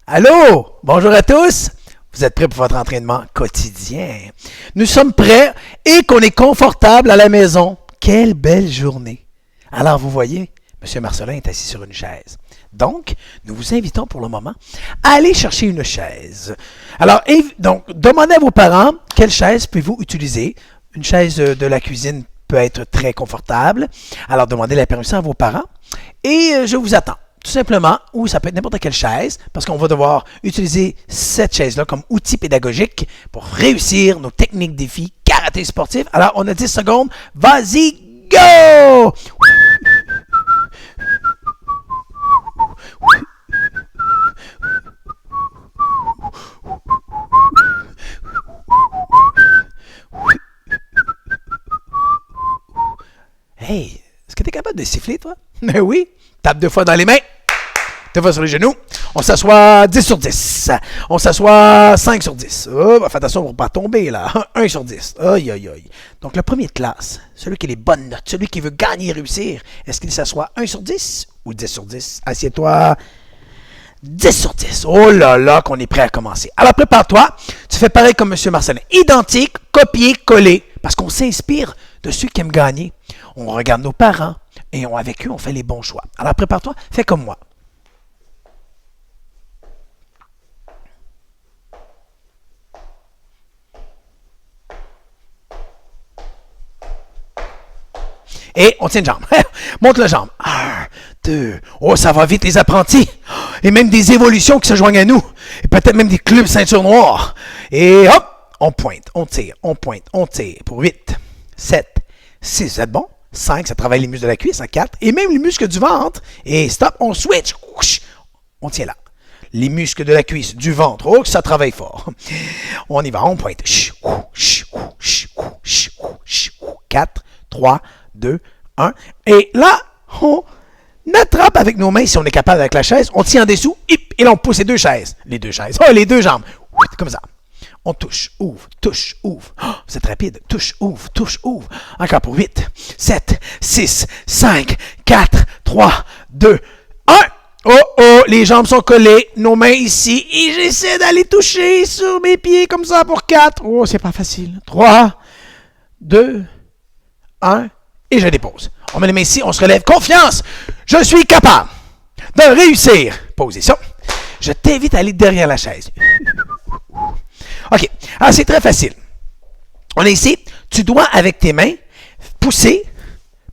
Allô? Bonjour à tous! Vous êtes prêts pour votre entraînement quotidien? Nous sommes prêts et qu'on est confortable à la maison. Quelle belle journée! Alors, vous voyez, M. Marcelin est assis sur une chaise. Donc, nous vous invitons pour le moment à aller chercher une chaise. Alors, donc, demandez à vos parents quelle chaise pouvez-vous utiliser. Une chaise de la cuisine peut être très confortable. Alors, demandez la permission à vos parents et je vous attends. Tout simplement, ou ça peut être n'importe quelle chaise, parce qu'on va devoir utiliser cette chaise-là comme outil pédagogique pour réussir nos techniques défis karaté sportif. Alors, on a 10 secondes. Vas-y, go! Hey, est-ce que tu es capable de siffler, toi? Mais oui. Tape 2 fois dans les mains. 2 fois sur les genoux. On s'assoit 10 sur 10. On s'assoit 5 sur 10. Oh, fais attention pour ne pas tomber, là. 1 sur 10. Aïe, aïe, aïe. Donc, le premier de classe, celui qui a les bonnes notes, celui qui veut gagner et réussir, est-ce qu'il s'assoit 1 sur 10 ou 10 sur 10? Assieds-toi 10 sur 10. Oh là là, qu'on est prêt à commencer. Alors, prépare-toi. Tu fais pareil comme M. Marcelin. Identique, copier, coller. Parce qu'on s'inspire de ceux qui aiment gagner. On regarde nos parents et avec eux, on fait les bons choix. Alors, prépare-toi. Fais comme moi. Et on tient une jambe. Monte la jambe. 1, 2. Oh, ça va vite, les apprentis. Et même des évolutions qui se joignent à nous. Et peut-être même des clubs ceinture noire. Et hop, on pointe, on tire, on pointe, on tire. Pour 8, 7, 6. Vous êtes bon? 5, ça travaille les muscles de la cuisse. 4. Et même les muscles du ventre. Et stop, on switch. On tient là. Les muscles de la cuisse, du ventre. Oh, ça travaille fort. On y va, on pointe. 4, 3, 2, 1. Et là, on attrape avec nos mains, si on est capable avec la chaise, on tient en dessous, et là, on pousse les deux chaises. Les deux chaises. Oh, les deux jambes. Comme ça. On touche, ouvre, touche, ouvre. Oh, vous êtes rapide. Touche, ouvre, touche, ouvre. Encore pour 8, 7, 6, 5, 4, 3, 2, 1. Oh, oh, les jambes sont collées, nos mains ici, et j'essaie d'aller toucher sur mes pieds comme ça pour 4. Oh, c'est pas facile. 3, 2, 1. Et je dépose. On met les mains ici, on se relève. Confiance! Je suis capable de réussir. Position. Je t'invite à aller derrière la chaise. OK. Alors, c'est très facile. On est ici. Tu dois, avec tes mains, pousser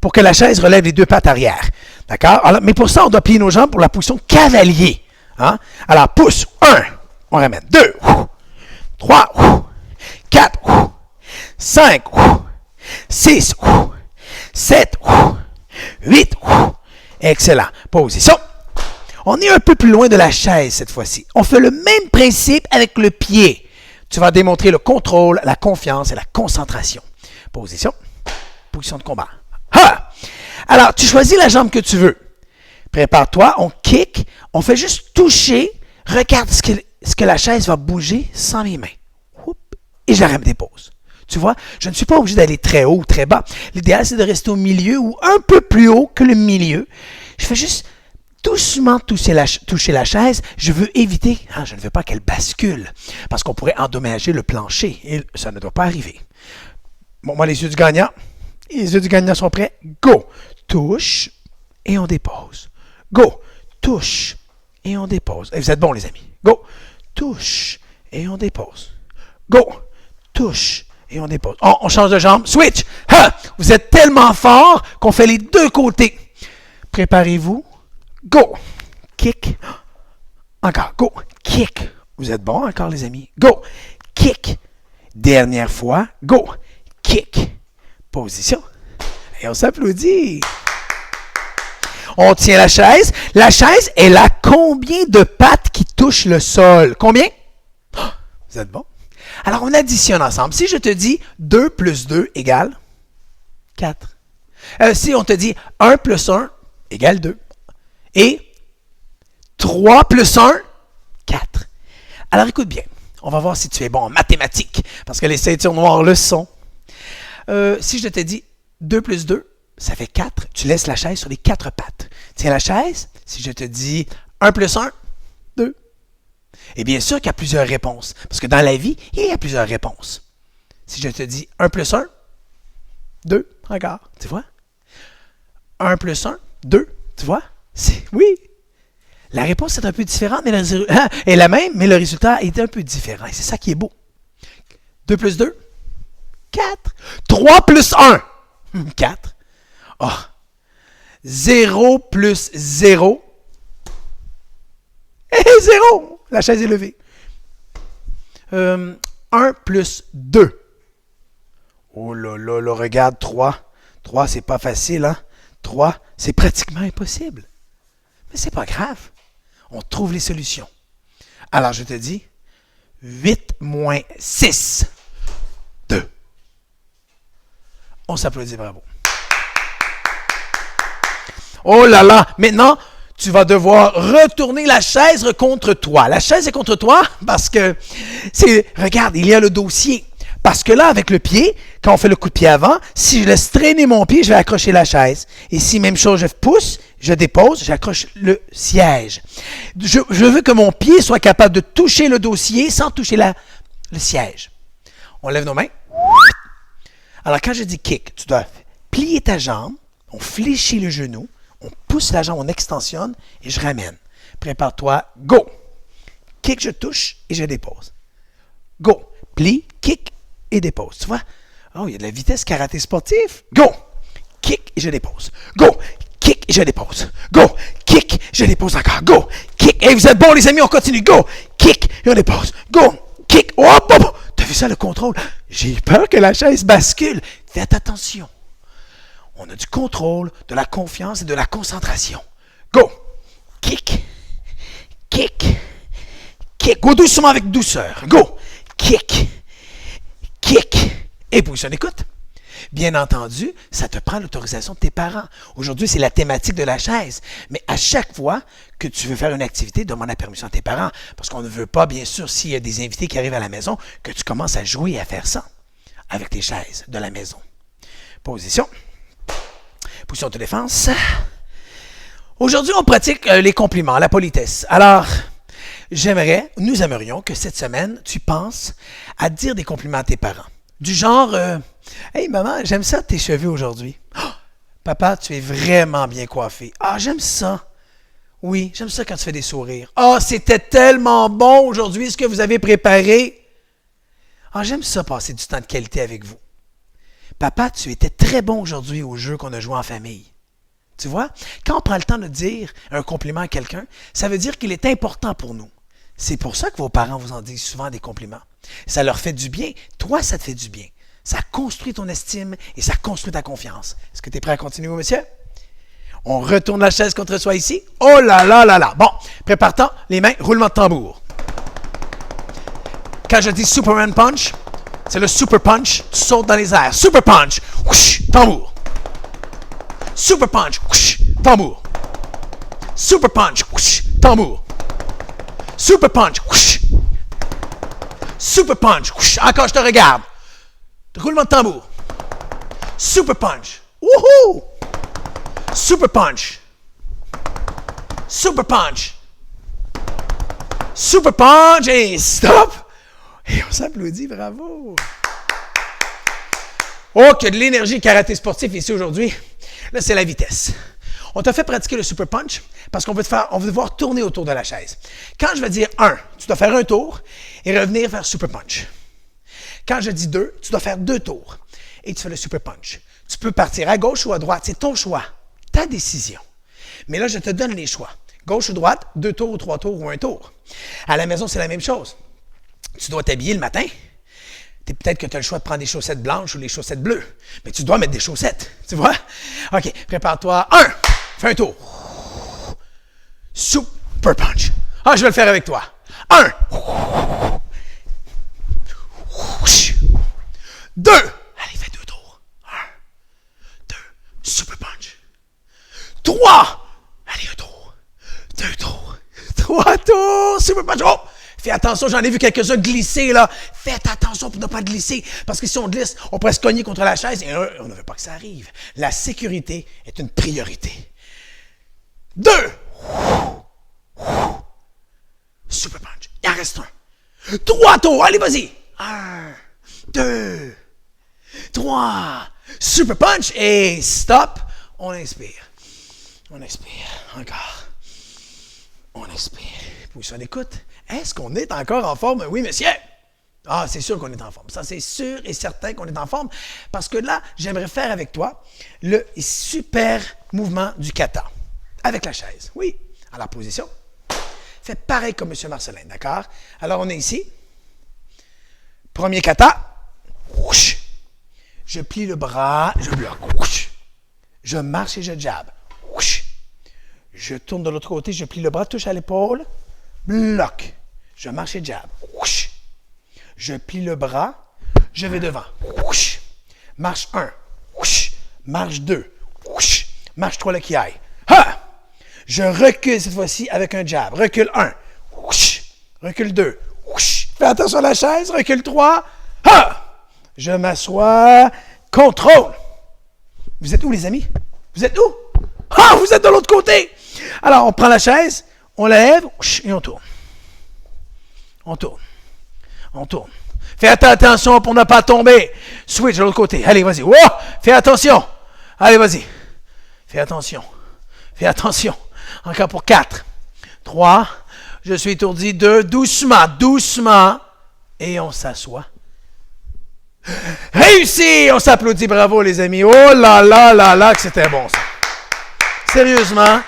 pour que la chaise relève les deux pattes arrière. D'accord? Alors, mais pour ça, on doit plier nos jambes pour la position cavalier. Hein? Alors, pousse. 1. On ramène. 2. 3. 4. 5. 6. 7, 8, excellent. Position. On est un peu plus loin de la chaise cette fois-ci. On fait le même principe avec le pied. Tu vas démontrer le contrôle, la confiance et la concentration. Position. Position de combat. Ha! Alors, tu choisis la jambe que tu veux. Prépare-toi, on kick, on fait juste toucher. Regarde ce que la chaise va bouger sans mes mains. Et je la dépose. Tu vois, je ne suis pas obligé d'aller très haut ou très bas. L'idéal, c'est de rester au milieu ou un peu plus haut que le milieu. Je fais juste doucement toucher la chaise. Je veux éviter, je ne veux pas qu'elle bascule, parce qu'on pourrait endommager le plancher, et ça ne doit pas arriver. Bon, moi, les yeux du gagnant. Les yeux du gagnant sont prêts. Go! Touche, et on dépose. Go! Touche, et on dépose. Et vous êtes bons, les amis. Go! Touche, et on dépose. Go! Touche, et on dépose. On change de jambe. Switch. Ha! Vous êtes tellement fort qu'on fait les deux côtés. Préparez-vous. Go. Kick. Encore. Go. Kick. Vous êtes bons encore, les amis. Go. Kick. Dernière fois. Go. Kick. Position. Et on s'applaudit. On tient la chaise. La chaise, elle a combien de pattes qui touchent le sol? Combien? Vous êtes bons? Alors, on additionne ensemble. Si je te dis 2 plus 2 égale 4. Si on te dit 1 plus 1 égale 2. Et 3 plus 1, 4. Alors, écoute bien. On va voir si tu es bon en mathématiques. Parce que les ceintures noires le sont. Si je te dis 2 plus 2, ça fait 4. Tu laisses la chaise sur les 4 pattes. Tiens la chaise. Si je te dis 1 plus 1, 2. Et bien sûr qu'il y a plusieurs réponses. Parce que dans la vie, il y a plusieurs réponses. Si je te dis 1 plus 1, 2, regarde, tu vois? 1 plus 1, 2, tu vois? Oui. La réponse est un peu différente, mais est la même, mais le résultat est un peu différent. Et c'est ça qui est beau. 2 plus 2, 4. 3 plus 1, 4. Oh. 0 plus 0, et 0. La chaise est levée. 1 plus 2. Oh là là, là, regarde, 3. 3, c'est pas facile, hein? 3, c'est pratiquement impossible. Mais c'est pas grave. On trouve les solutions. Alors, je te dis, 8 moins 6, 2. On s'applaudit, bravo. Oh là là, maintenant, tu vas devoir retourner la chaise contre toi. La chaise est contre toi parce que, regarde, il y a le dossier. Parce que là, avec le pied, quand on fait le coup de pied avant, si je laisse traîner mon pied, je vais accrocher la chaise. Et si, même chose, je pousse, je dépose, j'accroche le siège. Je veux que mon pied soit capable de toucher le dossier sans toucher le siège. On lève nos mains. Alors, quand je dis kick, tu dois plier ta jambe, on fléchit le genou, on pousse la jambe, on extensionne et je ramène. Prépare-toi, go! Kick, je touche et je dépose. Go! Plie, kick et dépose. Tu vois? Oh, il y a de la vitesse karaté sportif. Go! Kick et je dépose. Go! Kick et je dépose. Go! Kick, je dépose encore. Go! Kick. Hey, vous êtes bons, les amis, on continue. Go! Kick et on dépose. Go! Kick. Hop, hop! T'as vu ça, le contrôle? J'ai peur que la chaise bascule. Faites attention. On a du contrôle, de la confiance et de la concentration. Go! Kick. Kick. Kick. Go doucement avec douceur. Go! Kick. Kick. Et position d'écoute. Bien entendu, ça te prend l'autorisation de tes parents. Aujourd'hui, c'est la thématique de la chaise. Mais à chaque fois que tu veux faire une activité, demande la permission à tes parents. Parce qu'on ne veut pas, bien sûr, s'il y a des invités qui arrivent à la maison, que tu commences à jouer et à faire ça avec tes chaises de la maison. Position. Position de défense. Aujourd'hui, on pratique les compliments, la politesse. Alors, nous aimerions que cette semaine, tu penses à dire des compliments à tes parents. Du genre, hey maman, j'aime ça tes cheveux aujourd'hui. Oh, papa, tu es vraiment bien coiffé. Ah, j'aime ça. Oui, j'aime ça quand tu fais des sourires. Ah, c'était tellement bon aujourd'hui ce que vous avez préparé. Ah, j'aime ça passer du temps de qualité avec vous. Papa, tu étais très bon aujourd'hui au jeu qu'on a joué en famille. Tu vois, quand on prend le temps de dire un compliment à quelqu'un, ça veut dire qu'il est important pour nous. C'est pour ça que vos parents vous en disent souvent des compliments. Ça leur fait du bien. Toi, ça te fait du bien. Ça construit ton estime et ça construit ta confiance. Est-ce que tu es prêt à continuer, monsieur? On retourne la chaise contre soi ici. Oh là là là là. Bon, prépare-toi. Les mains, roulement de tambour. Quand je dis Superman Punch, c'est le Super Punch. Tu sautes dans les airs. Super Punch. Whoosh, tambour. Super Punch. Whoosh, tambour. Super Punch. Whoosh, tambour. Super Punch. Whoosh. Super Punch. Whoosh. Encore, je te regarde. Roulement de tambour. Super Punch. Woohoo! Super Punch. Super Punch. Super Punch. Et stop. Et on s'applaudit, bravo. Oh, qu'il y a de l'énergie karaté sportif ici aujourd'hui. Là, c'est la vitesse. On t'a fait pratiquer le Super Punch parce qu'on veut devoir tourner autour de la chaise. Quand je vais dire 1, tu dois faire un tour et revenir faire Super Punch. Quand je dis 2, tu dois faire 2 tours et tu fais le Super Punch. Tu peux partir à gauche ou à droite, c'est ton choix, ta décision. Mais là, je te donne les choix. Gauche ou droite, 2 tours ou 3 tours ou 1 tour. À la maison, c'est la même chose. Tu dois t'habiller le matin. Peut-être que tu as le choix de prendre des chaussettes blanches ou des chaussettes bleues. Mais tu dois mettre des chaussettes. Tu vois? OK, prépare-toi. 1, fais un tour. Super Punch. Ah, je vais le faire avec toi. 1. 2. Allez, fais 2 tours. 1, 2, Super Punch. 3. Allez, 1 tour. 2 tours. 3 tours. Super Punch. Oh! Fais attention, j'en ai vu quelques-uns glisser, là. Faites attention pour ne pas glisser. Parce que si on glisse, on pourrait se cogner contre la chaise et on ne veut pas que ça arrive. La sécurité est une priorité. 2. Super Punch. reste un. 3 tours. Allez, vas-y. 1, 2, 3. Super punch. Et stop. On inspire. On expire. Encore. On expire. Position d'écoute. Est-ce qu'on est encore en forme? Oui, monsieur. Ah, c'est sûr qu'on est en forme. Ça, c'est sûr et certain qu'on est en forme. Parce que là, j'aimerais faire avec toi le super mouvement du kata. Avec la chaise. Oui. À la position. Fais pareil comme M. Marcelin, d'accord? Alors, on est ici. Premier kata. Je plie le bras. Je bloque. Je marche et je jab. Je tourne de l'autre côté. Je plie le bras, touche à l'épaule. Bloc. Je marche et jab. Je plie le bras, je vais devant. Marche 1. Marche 2. Marche 3, le kiai. Ha! Je recule cette fois-ci avec un jab. Recule 1. Recule 2. Fais attention à la chaise. Recule 3. Ha! Je m'assois. Contrôle. Vous êtes où, les amis? Vous êtes où? Ah, vous êtes de l'autre côté. Alors, on prend la chaise, on la lève et on tourne. On tourne. On tourne. Fais attention pour ne pas tomber. Switch de l'autre côté. Allez, vas-y. Oh! Fais attention. Allez, vas-y. Fais attention. Fais attention. Encore pour 4. 3. Je suis étourdi. 2. Doucement. Doucement. Et on s'assoit. Réussi! On s'applaudit. Bravo, les amis. Oh là là là là, que c'était bon, ça. Sérieusement,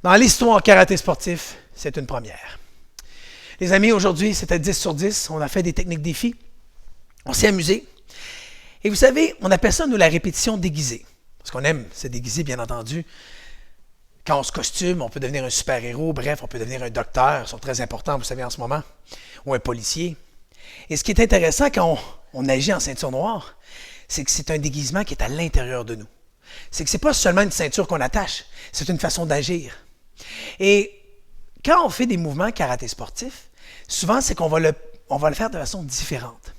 dans l'histoire karaté sportif, c'est une première. Les amis, aujourd'hui, c'était 10 sur 10. On a fait des techniques défis. On s'est amusé. Et vous savez, on appelle ça, nous, la répétition déguisée. Parce qu'on aime se déguiser, bien entendu. Quand on se costume, on peut devenir un super-héros. Bref, on peut devenir un docteur. Ils sont très importants, vous savez, en ce moment. Ou un policier. Et ce qui est intéressant quand on agit en ceinture noire, c'est que c'est un déguisement qui est à l'intérieur de nous. C'est que ce n'est pas seulement une ceinture qu'on attache. C'est une façon d'agir. Et quand on fait des mouvements karaté sportifs, souvent, c'est qu'on va le faire de façon différente.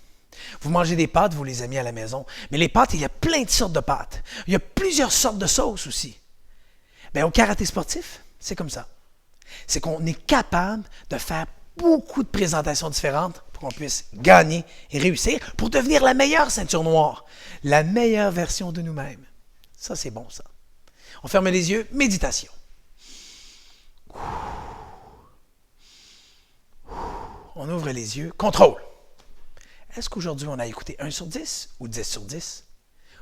Vous mangez des pâtes, vous les avez mis à la maison. Mais les pâtes, il y a plein de sortes de pâtes. Il y a plusieurs sortes de sauces aussi. Bien, au karaté sportif, c'est comme ça. C'est qu'on est capable de faire beaucoup de présentations différentes pour qu'on puisse gagner et réussir pour devenir la meilleure ceinture noire. La meilleure version de nous-mêmes. Ça, c'est bon, ça. On ferme les yeux. Méditation. On ouvre les yeux. Contrôle. Est-ce qu'aujourd'hui, on a écouté 1 sur 10 ou 10 sur 10?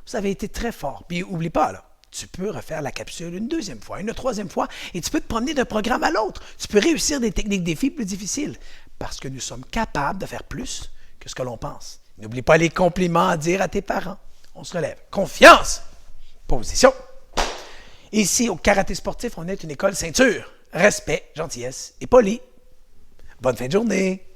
Vous avez été très fort. Puis, n'oublie pas, là, tu peux refaire la capsule une deuxième fois, une troisième fois, et tu peux te promener d'un programme à l'autre. Tu peux réussir des techniques défis plus difficiles, parce que nous sommes capables de faire plus que ce que l'on pense. N'oublie pas les compliments à dire à tes parents. On se relève. Confiance. Position. Ici, au karaté sportif, on est une école ceinture. Respect, gentillesse et poli. Bonne fin de journée.